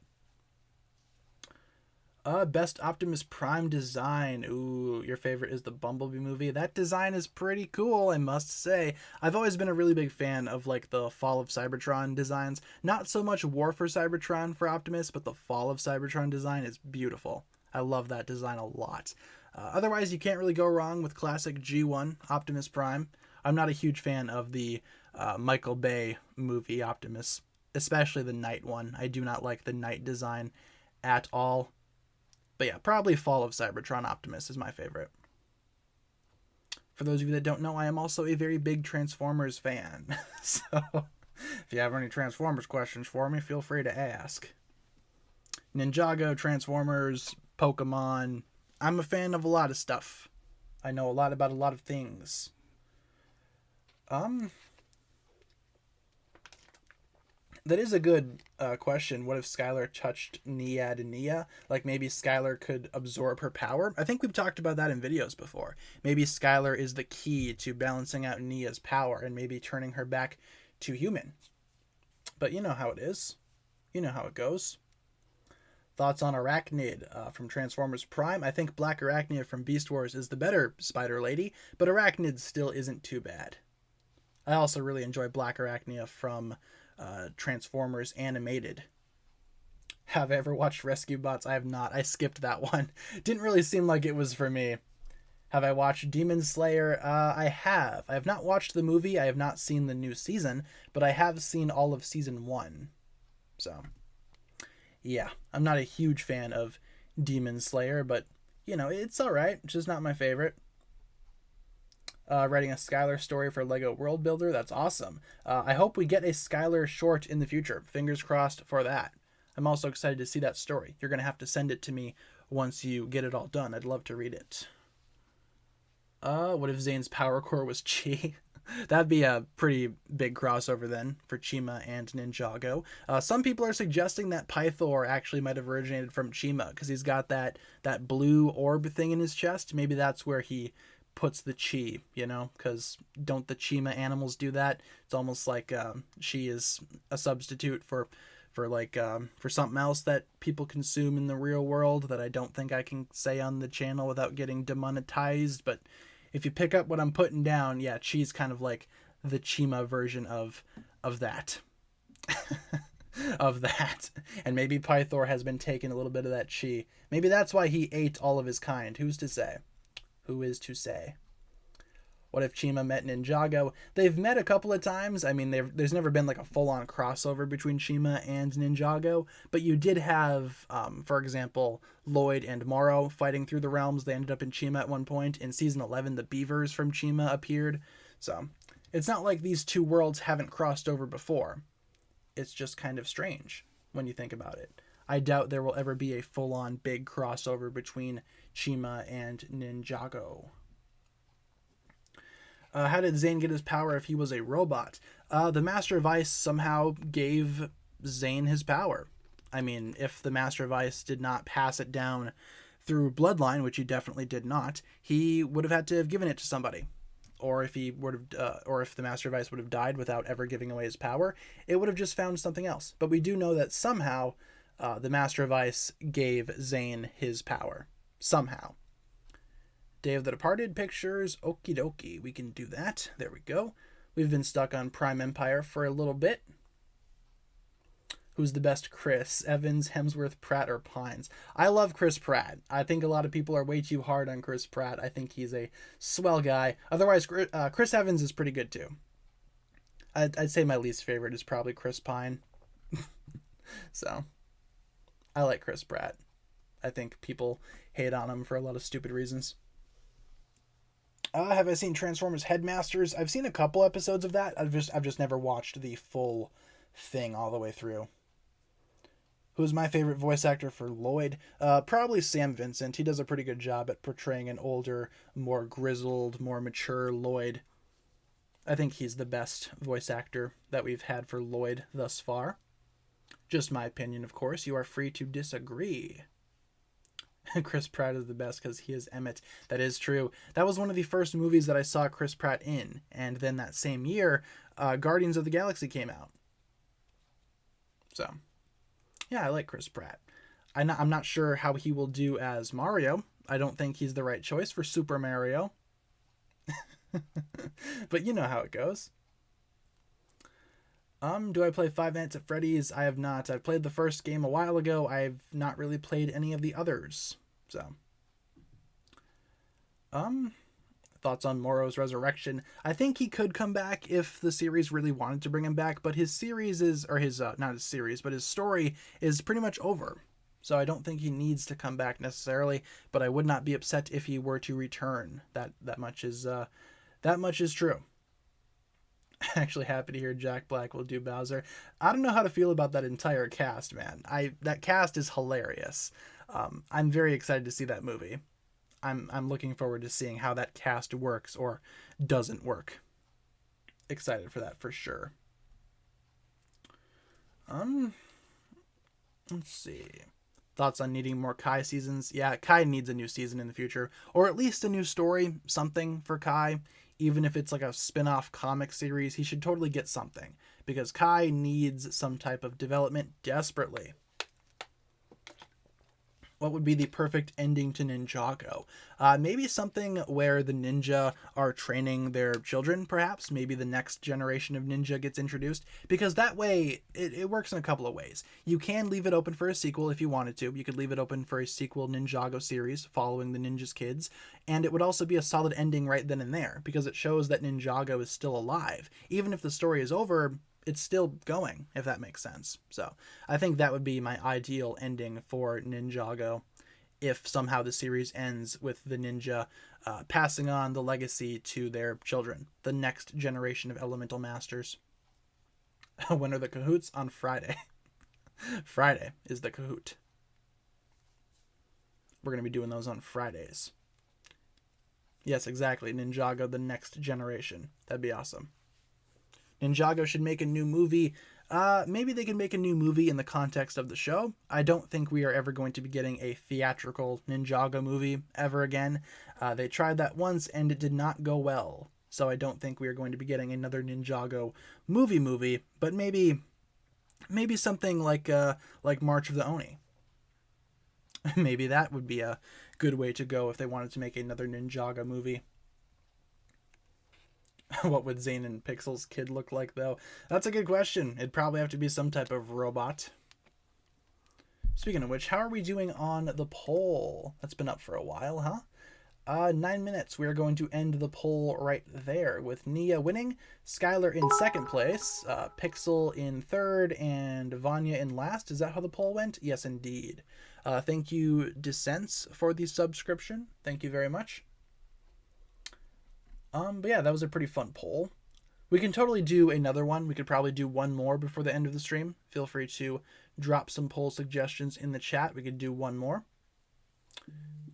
Best Optimus Prime design. Ooh, your favorite is the Bumblebee movie. That design is pretty cool, I must say. I've always been a really big fan of, like, the Fall of Cybertron designs. Not so much War for Cybertron for Optimus, but the Fall of Cybertron design is beautiful. I love that design a lot. Otherwise, you can't really go wrong with classic G1 Optimus Prime. I'm not a huge fan of the Michael Bay movie Optimus, especially the Night one. I do not like the Night design at all. But yeah, probably Fall of Cybertron Optimus is my favorite. For those of you that don't know, I am also a very big Transformers fan. So if you have any Transformers questions for me, feel free to ask. Ninjago, Transformers, Pokemon. I'm a fan of a lot of stuff. I know a lot about a lot of things. That is a good question. What if Skylar touched Nia to Nia? Like maybe Skylar could absorb her power? I think we've talked about that in videos before. Maybe Skylar is the key to balancing out Nia's power and maybe turning her back to human. But you know how it is. You know how it goes. Thoughts on Arachnid from Transformers Prime? I think Black Arachnid from Beast Wars is the better Spider Lady, but Arachnid still isn't too bad. I also really enjoy Black Arachnia from Transformers Animated. Have I ever watched Rescue Bots? I have not. I skipped that one. Didn't really seem like it was for me. Have I watched Demon Slayer? I have. I have not watched the movie. I have not seen the new season, but I have seen all of season 1. So, yeah. I'm not a huge fan of Demon Slayer, but, you know, it's alright. It's just not my favorite. Writing a Skylar story for Lego World Builder. That's awesome. I hope we get a Skylar short in the future. Fingers crossed for that. I'm also excited to see that story. You're going to have to send it to me once you get it all done. I'd love to read it. What if Zane's power core was Chi? That'd be a pretty big crossover then for Chima and Ninjago. Some people are suggesting that Pythor actually might have originated from Chima because he's got that blue orb thing in his chest. Maybe that's where he puts the chi, you know, because don't the Chima animals do that? It's almost like chi is a substitute for something else that people consume in the real world that I don't think I can say on the channel without getting demonetized. But if you pick up what I'm putting down, yeah, chi's kind of like the Chima version of that. Of that. And maybe Pythor has been taking a little bit of that chi. Maybe that's why he ate all of his kind. Who's to say? Who is to say? What if Chima met Ninjago? They've met a couple of times. I mean, there's never been like a full-on crossover between Chima and Ninjago, but you did have, for example, Lloyd and Morrow fighting through the realms. They ended up in Chima at one point. In Season 11, the beavers from Chima appeared. So, it's not like these two worlds haven't crossed over before. It's just kind of strange when you think about it. I doubt there will ever be a full-on big crossover between Chima and Ninjago. How did Zane get his power if he was a robot? The Master of Ice somehow gave Zane his power. I mean, if the Master of Ice did not pass it down through bloodline, which he definitely did not, he would have had to have given it to somebody. Or if he would have, or if the Master of Ice would have died without ever giving away his power, it would have just found something else. But we do know that somehow the Master of Ice gave Zane his power. Somehow. Day of the Departed pictures. Okie dokie. We can do that. There we go. We've been stuck on Prime Empire for a little bit. Who's the best Chris? Evans, Hemsworth, Pratt, or Pines? I love Chris Pratt. I think a lot of people are way too hard on Chris Pratt. I think he's a swell guy. Otherwise, Chris Evans is pretty good too. I'd say my least favorite is probably Chris Pine. So, I like Chris Pratt. I think people hate on him for a lot of stupid reasons. Have I seen Transformers Headmasters? I've seen a couple episodes of that. I've just never watched the full thing all the way through. Who's my favorite voice actor for Lloyd? Probably Sam Vincent. He does a pretty good job at portraying an older, more grizzled, more mature Lloyd. I think he's the best voice actor that we've had for Lloyd thus far. Just my opinion, of course. You are free to disagree. Chris Pratt is the best because he is Emmett. That is true. That was one of the first movies that I saw Chris Pratt in. And then that same year, Guardians of the Galaxy came out. So, yeah, I like Chris Pratt. I'm not sure how he will do as Mario. I don't think he's the right choice for Super Mario. But you know how it goes. Do I play Five Nights at Freddy's? I have not. I've played the first game a while ago. I've not really played any of the others. So, thoughts on Morrow's resurrection? I think he could come back if the series really wanted to bring him back, but his series is, or his, not his series, but his story is pretty much over. So I don't think he needs to come back necessarily, but I would not be upset if he were to return. That much is true. Actually happy to hear Jack Black will do Bowser. I don't know how to feel about that entire cast, man. That cast is hilarious. I'm very excited to see that movie. I'm looking forward to seeing how that cast works or doesn't work. Excited for that for sure. Um, let's see. Thoughts on needing more Kai seasons? Yeah, Kai needs a new season in the future, or at least a new story, something for Kai. Even if it's like a spin-off comic series, he should totally get something because Kai needs some type of development desperately. What would be the perfect ending to Ninjago? Maybe something where the ninja are training their children, perhaps. Maybe the next generation of ninja gets introduced. Because that way, it works in a couple of ways. You can leave it open for a sequel if you wanted to. You could leave it open for a sequel Ninjago series following the ninja's kids. And it would also be a solid ending right then and there. Because it shows that Ninjago is still alive. Even if the story is over, it's still going, if that makes sense. So I think that would be my ideal ending for Ninjago if somehow the series ends with the ninja passing on the legacy to their children, the next generation of elemental masters. When are the Kahoots? On Friday. Friday is the Kahoot. We're going to be doing those on Fridays. Yes, exactly. Ninjago, the next generation. That'd be awesome. Ninjago should make a new movie. Maybe they can make a new movie in the context of the show. I don't think we are ever going to be getting a theatrical Ninjago movie ever again. They tried that once and it did not go well. So I don't think we are going to be getting another Ninjago movie, but maybe something like March of the Oni. Maybe that would be a good way to go if they wanted to make another Ninjago movie. What would Zane and Pixel's kid look like, though? That's a good question. It'd probably have to be some type of robot. Speaking of which, how are we doing on the poll? That's been up for a while, huh? 9 minutes. We are going to end the poll right there with Nia winning, Skylar in second place, Pixel in third, and Vanya in last. Is that how the poll went? Yes, indeed. Thank you, Dissents, for the subscription. Thank you very much. But yeah, that was a pretty fun poll. We can totally do another one. We could probably do one more before the end of the stream. Feel free to drop some poll suggestions in the chat. We could do one more.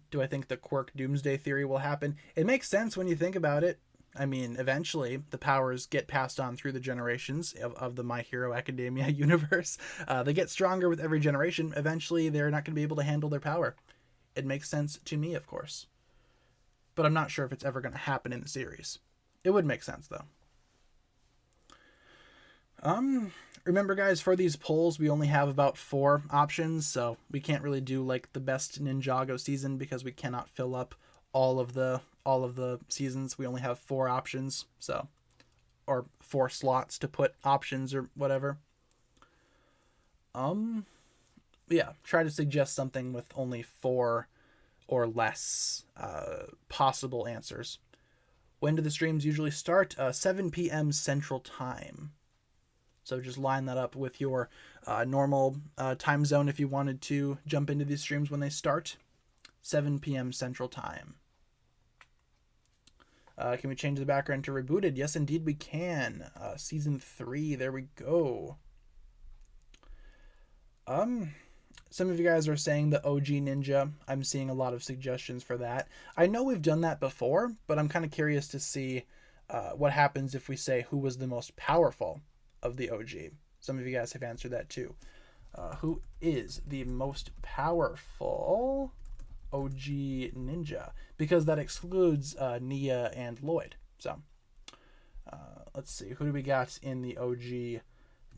Do I think the Quirk Doomsday Theory will happen? It makes sense when you think about it. I mean, eventually, the powers get passed on through the generations of the My Hero Academia universe. They get stronger with every generation. Eventually, they're not going to be able to handle their power. It makes sense to me, of course. But I'm not sure if it's ever going to happen in the series. It would make sense, though. Remember, guys, for these polls, we only have about 4 options, so we can't really do like the best Ninjago season because we cannot fill up all of the seasons. We only have 4 options, so, or 4 slots to put options or whatever. Yeah, try to suggest something with only 4 or less possible answers. When do the streams usually start? 7 p.m. Central Time. So just line that up with your normal time zone if you wanted to jump into these streams when they start. 7 p.m. Central Time. Can we change the background to rebooted? Yes, indeed we can. Season 3, there we go. Some of you guys are saying the OG Ninja. I'm seeing a lot of suggestions for that. I know we've done that before, but I'm kind of curious to see what happens if we say who was the most powerful of the OG. Some of you guys have answered that too. Who is the most powerful OG Ninja? Because that excludes Nia and Lloyd. So let's see. Who do we got in the OG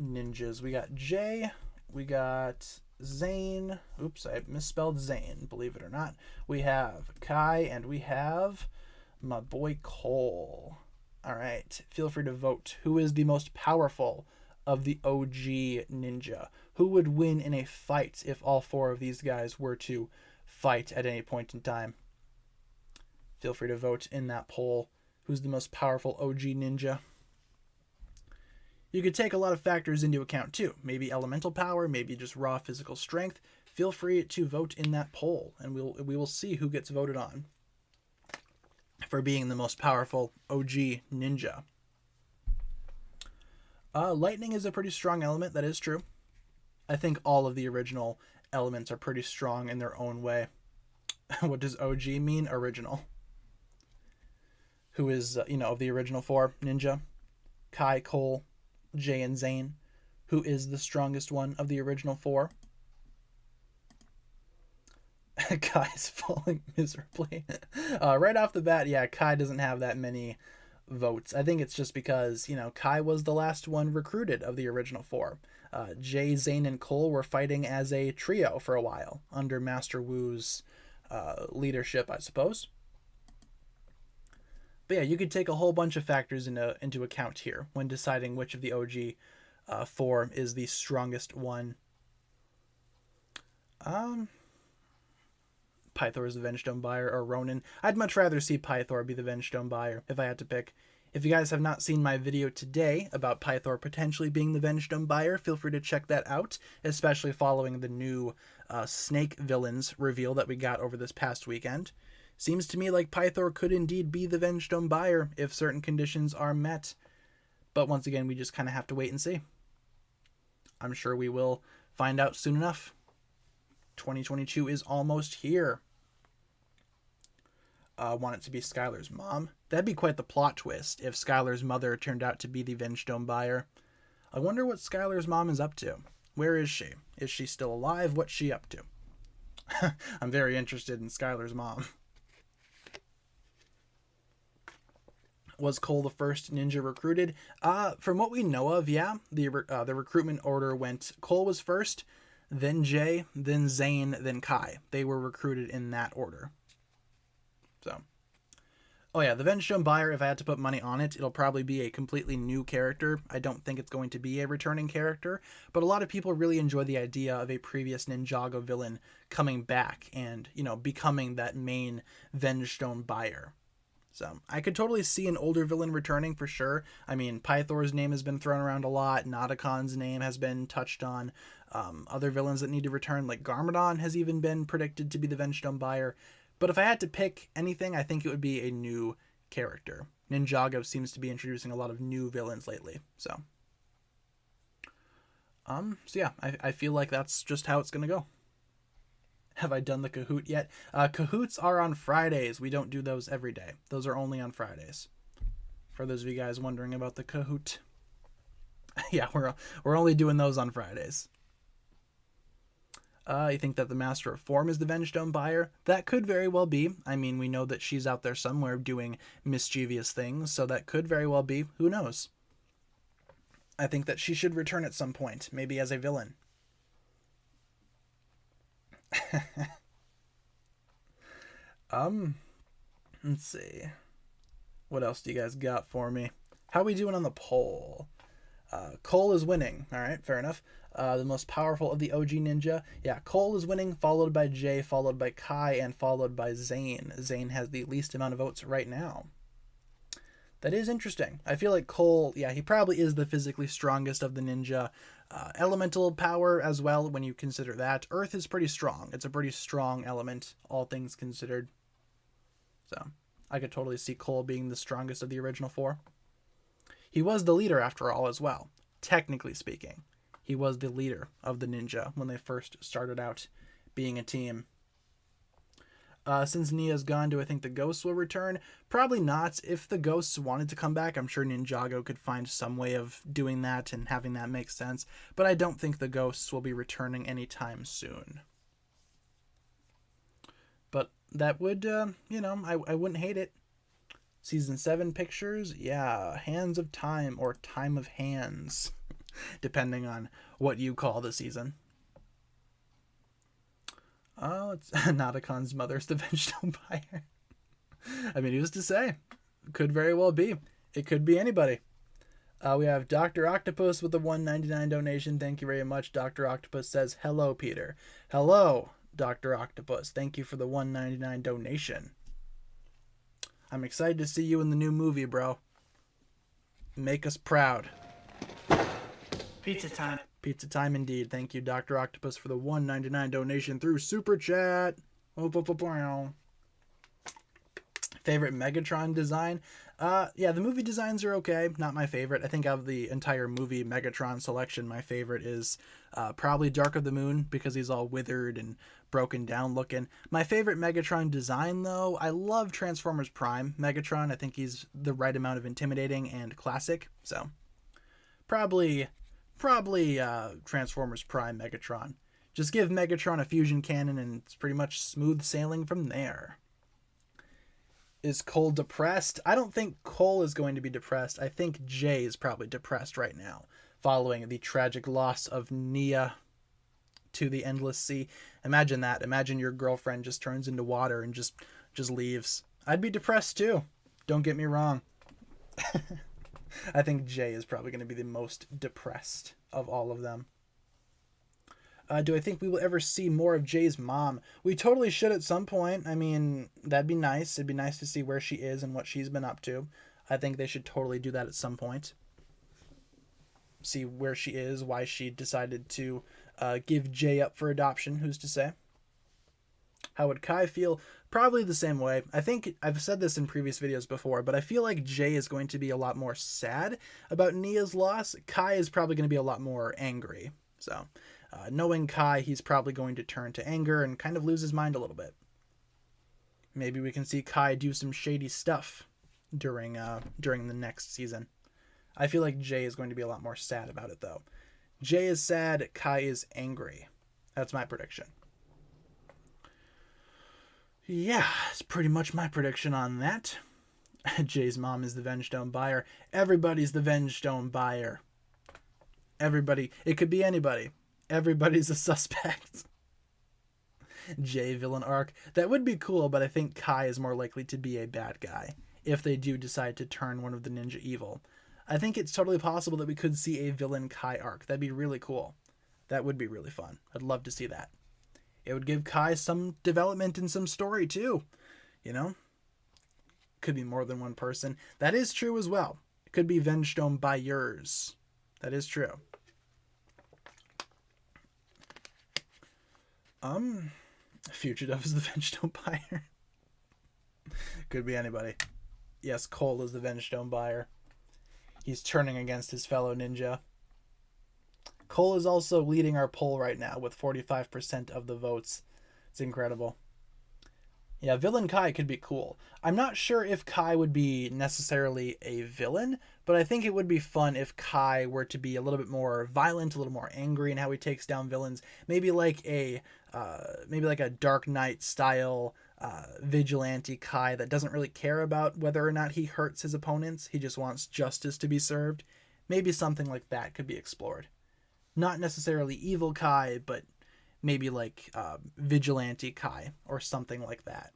Ninjas? We got Jay. We got Zane. Oops, I misspelled Zane, believe it or not. We have Kai, and we have my boy Cole. All right, feel free to vote. Who is the most powerful of the OG Ninja? Who would win in a fight if all 4 of these guys were to fight at any point in time? Feel free to vote in that poll. Who's the most powerful OG Ninja? You could take a lot of factors into account too. Maybe elemental power, maybe just raw physical strength. Feel free to vote in that poll, and we will see who gets voted on for being the most powerful OG Ninja. Lightning is a pretty strong element, that is true. I think all of the original elements are pretty strong in their own way. What does OG mean? Original. Who is, of the original 4 Ninja? Kai, Cole, Jay, and Zane. who is the strongest one of the original four? Kai's falling miserably. Right off the bat, yeah, Kai doesn't have that many votes. I think it's just because, Kai was the last one recruited of the original four. Jay, Zane, and Cole were fighting as a trio for a while under Master Wu's leadership, I suppose. But yeah, you could take a whole bunch of factors into account here when deciding which of the OG four is the strongest one. Pythor is the Vengestone buyer, or Ronin. I'd much rather see Pythor be the Vengestone buyer if I had to pick. If you guys have not seen my video today about Pythor potentially being the Vengestone buyer, feel free to check that out, especially following the new Snake villains reveal that we got over this past weekend. Seems to me like Pythor could indeed be the Vengestone buyer if certain conditions are met. But once again, we just kind of have to wait and see. I'm sure we will find out soon enough. 2022 is almost here. Want it to be Skylar's mom? That'd be quite the plot twist if Skylar's mother turned out to be the Vengestone buyer. I wonder what Skylar's mom is up to. Where is she? Is she still alive? What's she up to? I'm very interested in Skylar's mom. Was Cole the first ninja recruited? From what we know of, yeah. The recruitment order went Cole was first, then Jay, then Zane, then Kai. They were recruited in that order. So, oh yeah, the Vengestone buyer, if I had to put money on it, it'll probably be a completely new character. I don't think it's going to be a returning character, but a lot of people really enjoy the idea of a previous Ninjago villain coming back and, becoming that main Vengestone buyer. So I could totally see an older villain returning for sure. I mean, Pythor's name has been thrown around a lot. Nautocon's name has been touched on. Other villains that need to return, like Garmadon, has even been predicted to be the Vengestone buyer. But if I had to pick anything, I think it would be a new character. Ninjago seems to be introducing a lot of new villains lately. So yeah, I feel like that's just how it's going to go. Have I done the Kahoot yet? Kahoots are on Fridays. We don't do those every day. Those are only on Fridays. For those of you guys wondering about the Kahoot. Yeah, we're only doing those on Fridays. You think that the Master of Form is the Vengestone buyer? That could very well be. I mean, we know that she's out there somewhere doing mischievous things, so that could very well be. Who knows? I think that she should return at some point, maybe as a villain. Let's see. What else do you guys got for me? How are we doing on the poll? Cole is winning. All right, fair enough. The most powerful of the OG ninja. Yeah, Cole is winning, followed by Jay, followed by Kai, and followed by Zane. Zane has the least amount of votes right now. That is interesting. I feel like Cole, yeah, he probably is the physically strongest of the ninja. Elemental power as well, when you consider that. Earth is pretty strong. It's a pretty strong element, all things considered. So, I could totally see Cole being the strongest of the original four. He was the leader after all as well. Technically speaking, he was the leader of the ninja when they first started out being a team. Since Nia's gone, do I think the ghosts will return? Probably not. If the ghosts wanted to come back, I'm sure Ninjago could find some way of doing that and having that make sense. But I don't think the ghosts will be returning anytime soon. But that would, I wouldn't hate it. Season 7 pictures? Yeah, Hands of Time or Time of Hands, depending on what you call the season. Oh, it's Nautocon's mother's the Vengestone buyer. I mean, who's to say? Could very well be. It could be anybody. We have Dr. Octopus with the $1.99 donation. Thank you very much. Dr. Octopus says, hello, Peter. Hello, Dr. Octopus. Thank you for the $1.99 donation. I'm excited to see you in the new movie, bro. Make us proud. Pizza time. Pizza time indeed. Thank you, Dr. Octopus, for the $1.99 donation through Super Chat. Favorite Megatron design? Yeah, the movie designs are okay. Not my favorite. I think out of the entire movie Megatron selection, my favorite is probably Dark of the Moon, because he's all withered and broken down looking. My favorite Megatron design, though, I love Transformers Prime Megatron. I think he's the right amount of intimidating and classic. So probably Probably Transformers Prime Megatron. Just give Megatron a fusion cannon and it's pretty much smooth sailing from there. Is Cole depressed? I don't think Cole is going to be depressed. I think Jay is probably depressed right now, following the tragic loss of Nia to the Endless Sea. Imagine that. Imagine your girlfriend just turns into water and just leaves. I'd be depressed too. Don't get me wrong. I think Jay is probably going to be the most depressed of all of them. Do I think we will ever see more of Jay's mom? We totally should at some point. I mean, that'd be nice. It'd be nice to see where she is and what she's been up to. I think they should totally do that at some point. See where she is, why she decided to give Jay up for adoption. Who's to say? How would Kai feel? Probably the same way. I think I've said this in previous videos before, but I feel like Jay is going to be a lot more sad about Nia's loss. Kai is probably going to be a lot more angry. So, knowing Kai, he's probably going to turn to anger and kind of lose his mind a little bit. Maybe we can see Kai do some shady stuff during the next season. I feel like Jay is going to be a lot more sad about it, though. Jay is sad, Kai is angry. That's my prediction. Yeah, it's pretty much my prediction on that. Jay's mom is the Vengestone buyer. Everybody's the Vengestone buyer. Everybody. It could be anybody. Everybody's a suspect. Jay villain arc. That would be cool, but I think Kai is more likely to be a bad guy if they do decide to turn one of the ninja evil. I think it's totally possible that we could see a villain Kai arc. That'd be really cool. That would be really fun. I'd love to see that. It would give Kai some development and some story too. You know? Could be more than one person. That is true as well. It could be Vengestone buyers. That is true. Fugitive is the Vengestone buyer. Could be anybody. Yes, Cole is the Vengestone buyer. He's turning against his fellow ninja. Cole is also leading our poll right now with 45% of the votes. It's incredible. Yeah, villain Kai could be cool. I'm not sure if Kai would be necessarily a villain, but I think it would be fun if Kai were to be a little bit more violent, a little more angry in how he takes down villains. Maybe like a Dark Knight style vigilante Kai that doesn't really care about whether or not he hurts his opponents. He just wants justice to be served. Maybe something like that could be explored. Not necessarily evil Kai, but maybe like vigilante Kai or something like that.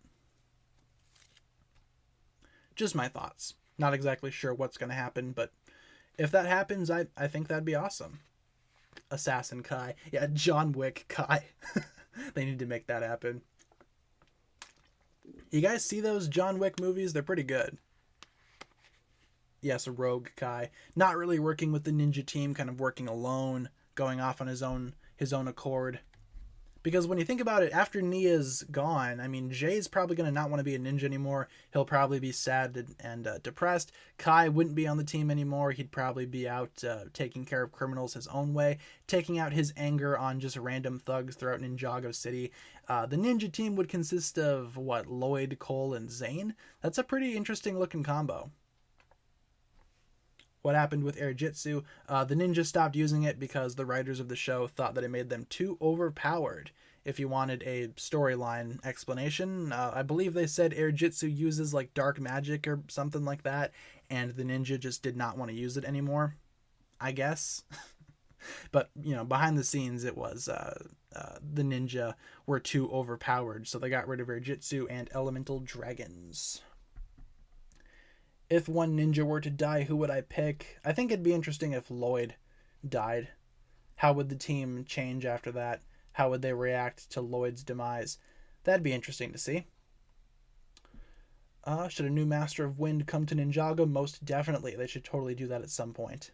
Just my thoughts. Not exactly sure what's going to happen, but if that happens, I think that'd be awesome. Assassin Kai. Yeah, John Wick Kai. They need to make that happen. You guys see those John Wick movies? They're pretty good. Yes, a rogue Kai. Not really working with the ninja team, kind of working alone, going off on his own accord. Because when you think about it, after Nia's gone, I mean, Jay's probably going to not want to be a ninja anymore. He'll probably be sad and depressed. Kai wouldn't be on the team anymore. He'd probably be out taking care of criminals his own way, taking out his anger on just random thugs throughout Ninjago City. The ninja team would consist of, Lloyd, Cole, and Zane? That's a pretty interesting looking combo. What happened with Airjitsu? The ninja stopped using it because the writers of the show thought that it made them too overpowered. If you wanted a storyline explanation, I believe they said Airjitsu uses like dark magic or something like that, and the ninja just did not want to use it anymore, I guess. But, behind the scenes, it was the ninja were too overpowered, so they got rid of Airjitsu and elemental dragons. If one ninja were to die, who would I pick? I think it'd be interesting if Lloyd died. How would the team change after that? How would they react to Lloyd's demise? That'd be interesting to see. Should a new Master of Wind come to Ninjago? Most definitely. They should totally do that at some point.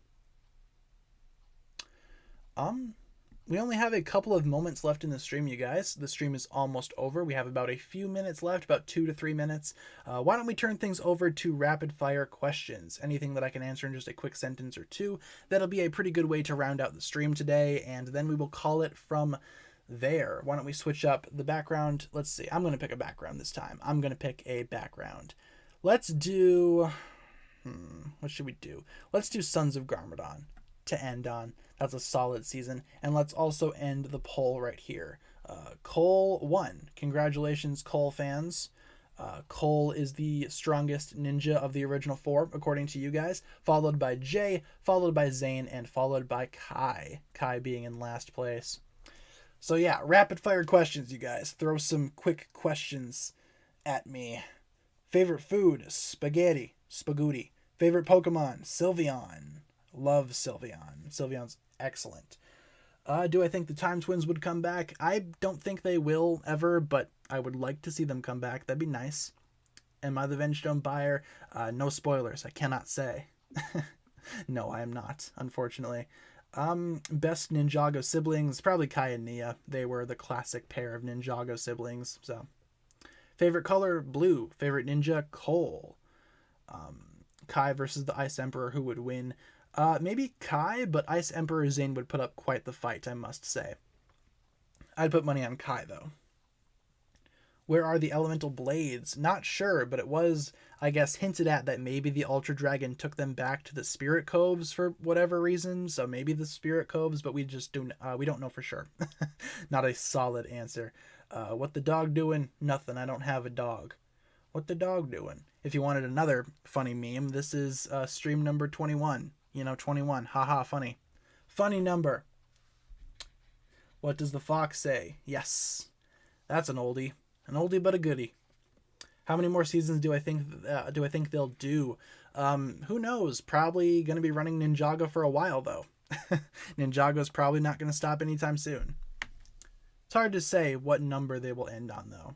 We only have a couple of moments left in the stream, you guys. The stream is almost over. We have about a few minutes left, about 2 to 3 minutes. Why don't we turn things over to rapid fire questions? Anything that I can answer in just a quick sentence or two. That'll be a pretty good way to round out the stream today, and then we will call it from there. Why don't we switch up the background? Let's see. I'm going to pick a background this time. I'm going to pick a background. Let's do... what should we do? Let's do Sons of Garmadon. to end on. That's a solid season. And let's also end the poll right here. Cole won. Congratulations, Cole fans. Cole is the strongest ninja of the original four, according to you guys, followed by Jay, followed by Zane, and followed by Kai. Kai being in last place. So yeah, rapid fire questions, you guys. Throw some quick questions at me. Favorite food? Spaghetti. Spagooty. Favorite Pokemon? Sylveon. Love Sylveon. Sylveon's excellent. Do I think the Time Twins would come back? I don't think they will ever, but I would like to see them come back. That'd be nice. Am I the Vengestone buyer? No spoilers. I cannot say. No, I am not, unfortunately. Best Ninjago siblings? Probably Kai and Nia. They were the classic pair of Ninjago siblings. So, favorite color? Blue. Favorite ninja? Cole. Kai versus the Ice Emperor. Who would win? Maybe Kai, but Ice Emperor Zane would put up quite the fight, I must say. I'd put money on Kai, though. Where are the elemental blades? Not sure, but it was, I guess, hinted at that maybe the Ultra Dragon took them back to the Spirit Coves for whatever reason. So maybe the Spirit Coves, but we don't know for sure. Not a solid answer. What the dog doing? Nothing. I don't have a dog. What the dog doing? If you wanted another funny meme, this is stream number 21. 21. Haha, funny. Funny number. What does the fox say? Yes. That's an oldie. An oldie but a goodie. How many more seasons do I think they'll do? Who knows? Probably going to be running Ninjago for a while, though. Ninjago's probably not going to stop anytime soon. It's hard to say what number they will end on, though.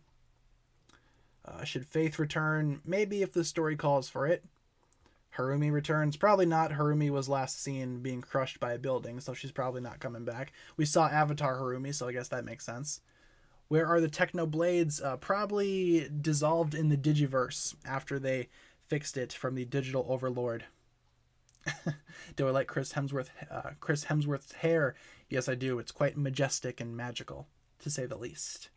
Should Faith return? Maybe if the story calls for it. Harumi returns? Probably not. Harumi was last seen being crushed by a building, so she's probably not coming back. We saw Avatar Harumi, so I guess that makes sense. Where are the Techno Blades? Probably dissolved in the Digiverse after they fixed it from the Digital Overlord. Do I like Chris Hemsworth's hair? Yes, I do. It's quite majestic and magical, to say the least.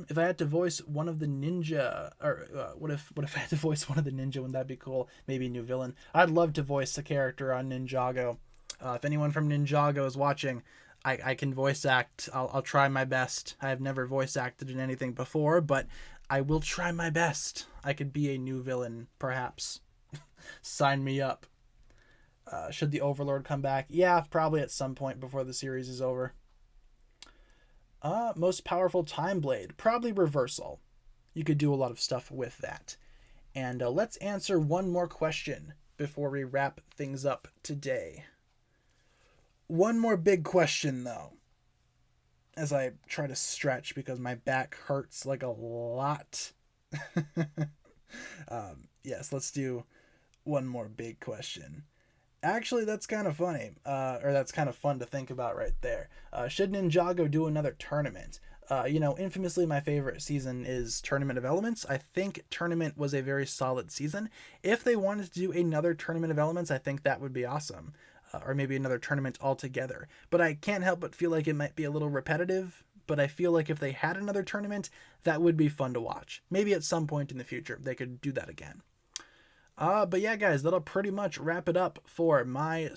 If I had to voice one of the ninja, or what if I had to voice one of the ninja? Wouldn't that be cool? Maybe a new villain. I'd love to voice a character on Ninjago. If anyone from Ninjago is watching, I can voice act. I'll try my best. I have never voice acted in anything before, but I will try my best. I could be a new villain, perhaps. Sign me up. Should the Overlord come back? Yeah, probably at some point before the series is over. Most powerful Time Blade? Probably Reversal. You could do a lot of stuff with that. And let's answer one more question before we wrap things up today. One more big question, though, as I try to stretch because my back hurts like a lot. Yes, let's do one more big question. Actually, that's kind of funny, or that's kind of fun to think about right there. Should Ninjago do another tournament? Infamously, my favorite season is Tournament of Elements. I think Tournament was a very solid season. If they wanted to do another Tournament of Elements, I think that would be awesome. Or maybe another tournament altogether. But I can't help but feel like it might be a little repetitive. But I feel like if they had another tournament, that would be fun to watch. Maybe at some point in the future, they could do that again. But yeah, guys, that'll pretty much wrap it up for my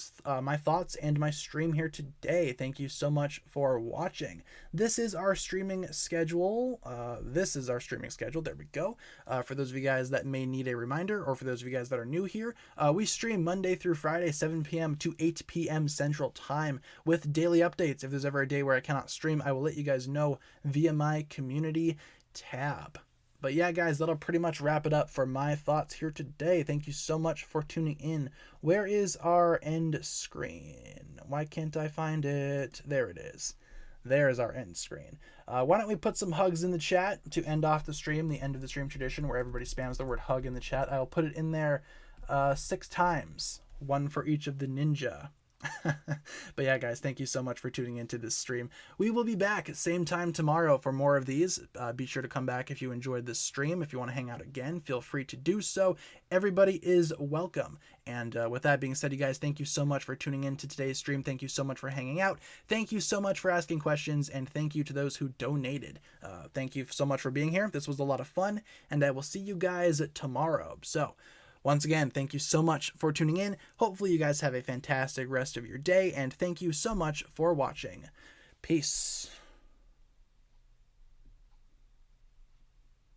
thoughts and my stream here today. Thank you so much for watching. This is our streaming schedule. There we go. For those of you guys that may need a reminder, or for those of you guys that are new here, we stream Monday through Friday, 7 p.m. to 8 p.m. Central Time with daily updates. If there's ever a day where I cannot stream, I will let you guys know via my community tab. But yeah, guys, that'll pretty much wrap it up for my thoughts here today. Thank you so much for tuning in. Where is our end screen? Why can't I find it? There it is. There is our end screen. Why don't we put some hugs in the chat to end off the stream, the end of the stream tradition where everybody spams the word hug in the chat. I'll put it in there 6 times, one for each of the ninja. But yeah, guys, thank you so much for tuning into this stream. We will be back at same time tomorrow for more of these. Be sure to come back if you enjoyed this stream. If you want to hang out again, feel free to do so. Everybody is welcome. And with that being said, you guys, thank you so much for tuning in to today's stream. Thank you so much for hanging out. Thank you so much for asking questions. And thank you to those who donated. Thank you so much for being here. This was a lot of fun. And I will see you guys tomorrow. So, Once again, thank you so much for tuning in. Hopefully you guys have a fantastic rest of your day, and thank you so much for watching. Peace.